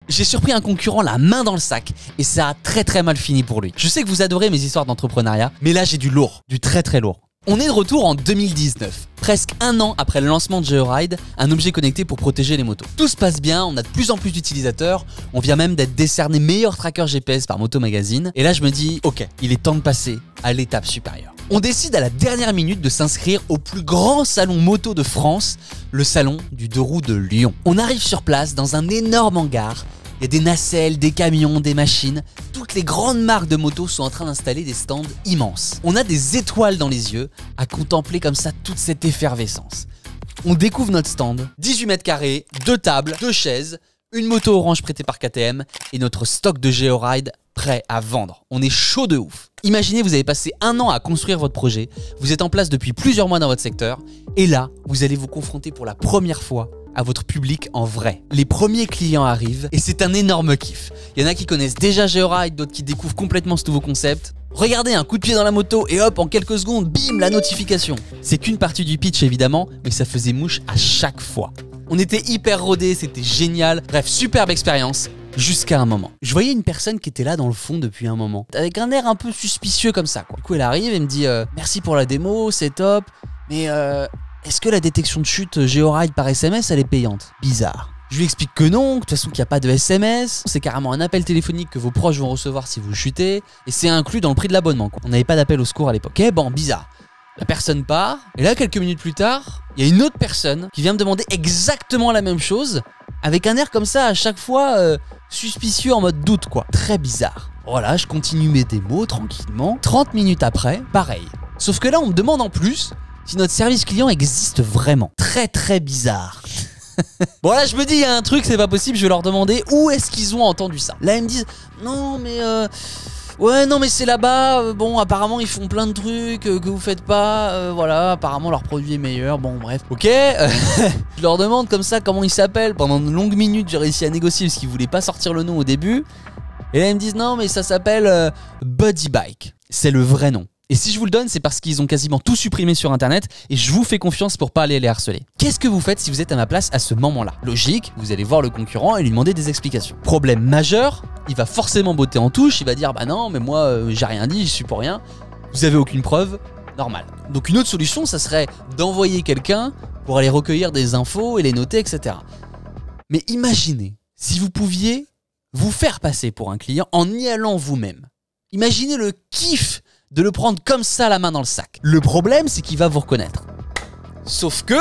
J'ai surpris un concurrent la main dans le sac et ça a très mal fini pour lui. Je sais que vous adorez mes histoires d'entrepreneuriat, mais là j'ai du lourd, du très lourd. On est de retour en 2019, presque un an après le lancement de GeoRide, un objet connecté pour protéger les motos. Tout se passe bien, on a de plus en plus d'utilisateurs, on vient même d'être décerné meilleur tracker GPS par Moto Magazine. Et là je me dis, ok, il est temps de passer à l'étape supérieure. On décide à la dernière minute de s'inscrire au plus grand salon moto de France, le salon du 2 roues de Lyon. On arrive sur place dans un énorme hangar. Il y a des nacelles, des camions, des machines. Toutes les grandes marques de motos sont en train d'installer des stands immenses. On a des étoiles dans les yeux à contempler comme ça toute cette effervescence. On découvre notre stand, 18 mètres carrés, 2 tables, 2 chaises, une moto orange prêtée par KTM et notre stock de GeoRide prêt à vendre. On est chaud de ouf. Imaginez, vous avez passé un an à construire votre projet, vous êtes en place depuis plusieurs mois dans votre secteur et là, vous allez vous confronter pour la première fois à votre public en vrai. Les premiers clients arrivent et c'est un énorme kiff. Il y en a qui connaissent déjà GeoRide, d'autres qui découvrent complètement ce nouveau concept. Regardez, un coup de pied dans la moto et hop, en quelques secondes, bim, la notification. C'est qu'une partie du pitch évidemment, mais ça faisait mouche à chaque fois. On était hyper rodés, c'était génial. Bref, superbe expérience. Jusqu'à un moment. Je voyais une personne qui était là dans le fond depuis un moment, avec un air un peu suspicieux comme ça, quoi. Du coup, elle arrive et me dit merci pour la démo, c'est top, mais est-ce que la détection de chute GeoRide par SMS, elle est payante? Bizarre. Je lui explique que non, de toute façon qu'il n'y a pas de SMS, c'est carrément un appel téléphonique que vos proches vont recevoir si vous chutez, et c'est inclus dans le prix de l'abonnement, quoi. On n'avait pas d'appel au secours à l'époque. Ok, bon, bizarre. La personne part, et là, quelques minutes plus tard, il y a une autre personne qui vient me demander exactement la même chose, avec un air comme ça à chaque fois suspicieux en mode doute, quoi. Très bizarre. Voilà, je continue mes démos tranquillement. 30 minutes après, pareil. Sauf que là, on me demande en plus si notre service client existe vraiment. Très bizarre. Bon là je me dis il y a un truc, c'est pas possible, je vais leur demander où est-ce qu'ils ont entendu ça. Là ils me disent non mais ouais non mais c'est là-bas, bon apparemment ils font plein de trucs que vous faites pas, voilà apparemment leur produit est meilleur, bon bref. Ok, je leur demande comme ça comment ils s'appellent, pendant une longue minute j'ai réussi à négocier parce qu'ils voulaient pas sortir le nom au début. Et là ils me disent non mais ça s'appelle Buddy Bike, c'est le vrai nom. Et si je vous le donne, c'est parce qu'ils ont quasiment tout supprimé sur internet et je vous fais confiance pour pas aller les harceler. Qu'est-ce que vous faites si vous êtes à ma place à ce moment-là? Logique, vous allez voir le concurrent et lui demander des explications. Problème majeur, il va forcément botter en touche, il va dire bah non mais moi j'ai rien dit, j'y suis pour rien. Vous avez aucune preuve, normal. Donc une autre solution, ça serait d'envoyer quelqu'un pour aller recueillir des infos et les noter, etc. Mais imaginez si vous pouviez vous faire passer pour un client en y allant vous-même. Imaginez le kiff de le prendre comme ça la main dans le sac. Le problème, c'est qu'il va vous reconnaître. Sauf que,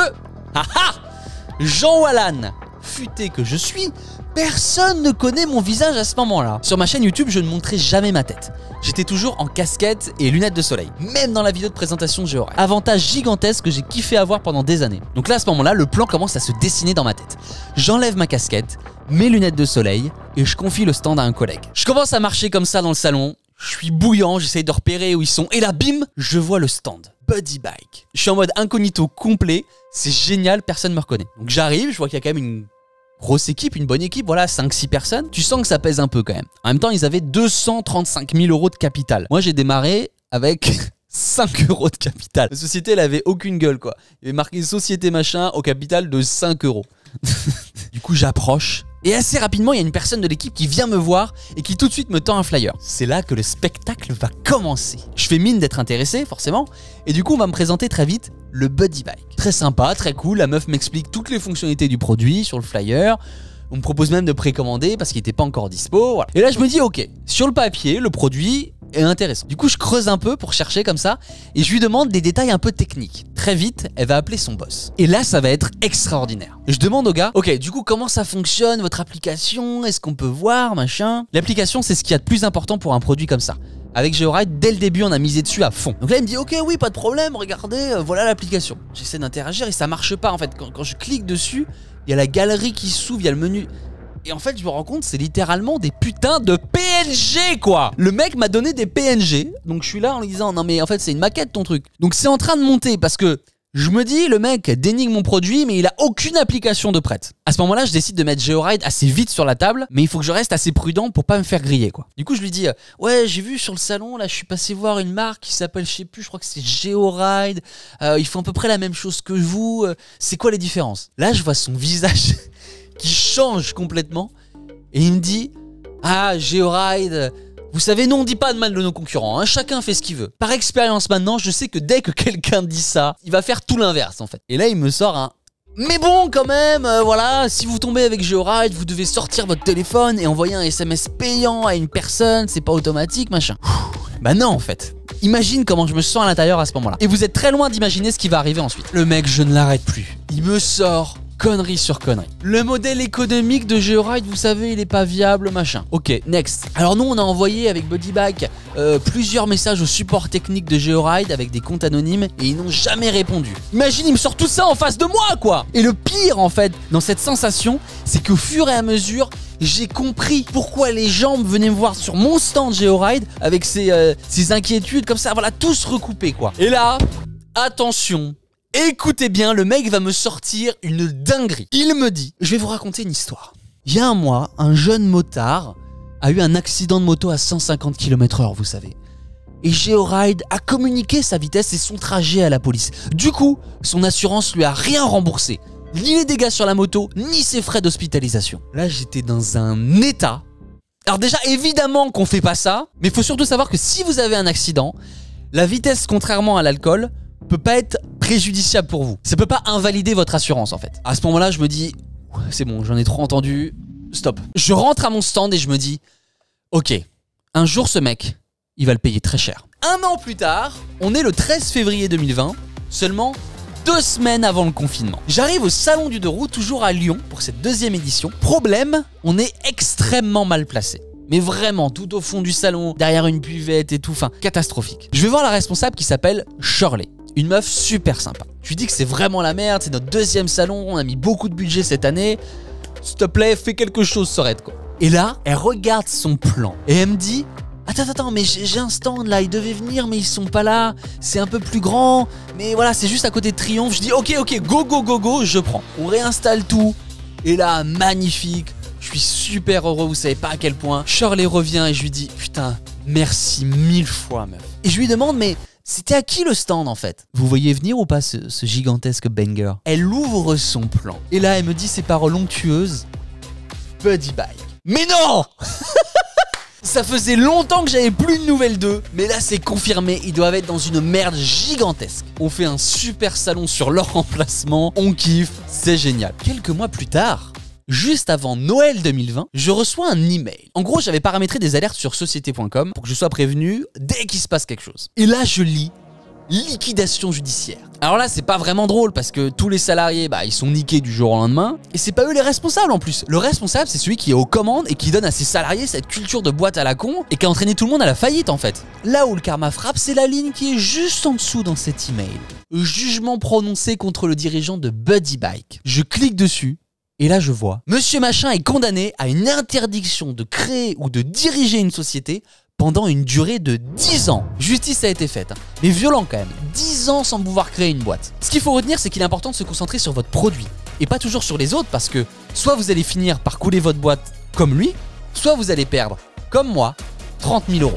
Jean Wallan, futé que je suis, personne ne connaît mon visage à ce moment-là. Sur ma chaîne YouTube, je ne montrais jamais ma tête. J'étais toujours en casquette et lunettes de soleil, même dans la vidéo de présentation de GeoRide. Avantage gigantesque que j'ai kiffé avoir pendant des années. Donc là, à ce moment-là, le plan commence à se dessiner dans ma tête. J'enlève ma casquette, mes lunettes de soleil et je confie le stand à un collègue. Je commence à marcher comme ça dans le salon. Je suis bouillant, j'essaye de repérer où ils sont. Et là, bim, je vois le stand. Buddy Bike. Je suis en mode incognito complet. C'est génial, personne ne me reconnaît. Donc j'arrive, je vois qu'il y a quand même une grosse équipe, une bonne équipe. Voilà, 5-6 personnes. Tu sens que ça pèse un peu quand même. En même temps, ils avaient 235 000 € de capital. Moi, j'ai démarré avec 5 € de capital. La société, elle avait aucune gueule, quoi. Il y avait marqué société machin au capital de 5 €. Du coup, j'approche. Et assez rapidement, il y a une personne de l'équipe qui vient me voir et qui tout de suite me tend un flyer. C'est là que le spectacle va commencer. Je fais mine d'être intéressé, forcément. Et du coup, on va me présenter très vite le Buddy Bike. Très sympa, très cool. La meuf m'explique toutes les fonctionnalités du produit sur le flyer. On me propose même de précommander parce qu'il n'était pas encore dispo. Voilà. Et là, je me dis, ok, sur le papier, le produit est intéressant. Du coup, je creuse un peu pour chercher comme ça et je lui demande des détails un peu techniques. Très vite, elle va appeler son boss. Et là, ça va être extraordinaire. Je demande au gars, ok, du coup, comment ça fonctionne, votre application? Est-ce qu'on peut voir, machin? L'application, c'est ce qu'il y a de plus important pour un produit comme ça. Avec GeoRide, dès le début, on a misé dessus à fond. Donc là, il me dit, ok, oui, pas de problème, regardez, voilà l'application. J'essaie d'interagir et ça marche pas, en fait. Quand je clique dessus, il y a la galerie qui s'ouvre, il y a le menu. Et en fait, je me rends compte, c'est littéralement des putains de PNG, quoi. Le mec m'a donné des PNG. Donc, je suis là en lui disant, non, mais en fait, c'est une maquette, ton truc. Donc, c'est en train de monter parce que je me dis, le mec dénigre mon produit, mais il a aucune application de prête. À ce moment-là, je décide de mettre GeoRide assez vite sur la table, mais il faut que je reste assez prudent pour pas me faire griller, quoi. Du coup, je lui dis, ouais, j'ai vu sur le salon, là, je suis passé voir une marque qui s'appelle, je sais plus, je crois que c'est GeoRide. Ils font à peu près la même chose que vous. C'est quoi les différences? Là, je vois son visage qui change complètement Et il me dit « Ah, Georide, vous savez, nous on dit pas de mal de nos concurrents, hein, chacun fait ce qu'il veut. Par expérience maintenant, je sais que dès que quelqu'un dit ça, il va faire tout l'inverse en fait. » Et là, il me sort un « Mais bon, quand même, voilà, si vous tombez avec Georide, vous devez sortir votre téléphone et envoyer un SMS payant à une personne, c'est pas automatique, machin. » Bah non en fait. Imagine comment je me sens à l'intérieur à ce moment-là. Et vous êtes très loin d'imaginer ce qui va arriver ensuite. Le mec, je ne l'arrête plus. Il me sort connerie sur connerie. Le modèle économique de Georide, vous savez, il est pas viable, machin. Ok, next. Alors nous, on a envoyé avec BuddyBike plusieurs messages au support technique de Georide avec des comptes anonymes et ils n'ont jamais répondu. Imagine, il me sort tout ça en face de moi, quoi. Et le pire, en fait, dans cette sensation, c'est qu'au fur et à mesure, j'ai compris pourquoi les gens venaient me voir sur mon stand Georide avec ces inquiétudes comme ça, voilà, tous recoupés, quoi. Et là, attention. Écoutez bien, le mec va me sortir une dinguerie. Il me dit, je vais vous raconter une histoire. Il y a un mois, un jeune motard a eu un accident de moto à 150 km/h, vous savez. Et Georide a communiqué sa vitesse et son trajet à la police. Du coup, son assurance lui a rien remboursé. Ni les dégâts sur la moto, ni ses frais d'hospitalisation. Là, j'étais dans un état. Alors déjà, évidemment qu'on fait pas ça, mais il faut surtout savoir que si vous avez un accident, la vitesse, contrairement à l'alcool, peut pas être préjudiciable pour vous. Ça peut pas invalider votre assurance en fait. À ce moment-là, je me dis, c'est bon, j'en ai trop entendu, stop. Je rentre à mon stand et je me dis, ok, un jour ce mec, il va le payer très cher. Un an plus tard, on est le 13 février 2020, seulement 2 semaines avant le confinement. J'arrive au salon du deux roues, toujours à Lyon, pour cette 2e édition. Problème, on est extrêmement mal placé. Mais vraiment, tout au fond du salon, derrière une buvette et tout, enfin, catastrophique. Je vais voir la responsable qui s'appelle Shirley. Une meuf super sympa. Je lui dis que c'est vraiment la merde, c'est notre 2e salon, on a mis beaucoup de budget cette année. S'il te plaît, fais quelque chose, Sorette, quoi. Et là, elle regarde son plan et elle me dit « Attends, mais j'ai un stand là, ils devaient venir, mais ils sont pas là. C'est un peu plus grand, mais voilà, c'est juste à côté de Triomphe. » Je dis « Ok, go, je prends. » On réinstalle tout. Et là, magnifique. Je suis super heureux, vous savez pas à quel point. Shirley revient et je lui dis « Putain, merci 1000 fois, meuf. » Et je lui demande « Mais c'était à qui le stand en fait ? Vous voyez venir ou pas ce gigantesque banger ?» Elle ouvre son plan. Et là, elle me dit ces paroles onctueuses. BuddyBike. Mais non. Ça faisait longtemps que j'avais plus de nouvelles d'eux, mais là c'est confirmé, ils doivent être dans une merde gigantesque. On fait un super salon sur leur emplacement, on kiffe, c'est génial. Quelques mois plus tard, juste avant Noël 2020, je reçois un email. En gros, j'avais paramétré des alertes sur société.com pour que je sois prévenu dès qu'il se passe quelque chose. Et là, je lis liquidation judiciaire. Alors là, c'est pas vraiment drôle parce que tous les salariés, ils sont niqués du jour au lendemain. Et c'est pas eux les responsables en plus. Le responsable, c'est celui qui est aux commandes et qui donne à ses salariés cette culture de boîte à la con et qui a entraîné tout le monde à la faillite en fait. Là où le karma frappe, c'est la ligne qui est juste en dessous dans cet email. Jugement prononcé contre le dirigeant de BuddyBike. Je clique dessus. Et là, je vois, Monsieur Machin est condamné à une interdiction de créer ou de diriger une société pendant une durée de 10 ans. Justice a été faite, mais violent quand même. 10 ans sans pouvoir créer une boîte. Ce qu'il faut retenir, c'est qu'il est important de se concentrer sur votre produit et pas toujours sur les autres parce que soit vous allez finir par couler votre boîte comme lui, soit vous allez perdre, comme moi, 30 000 €.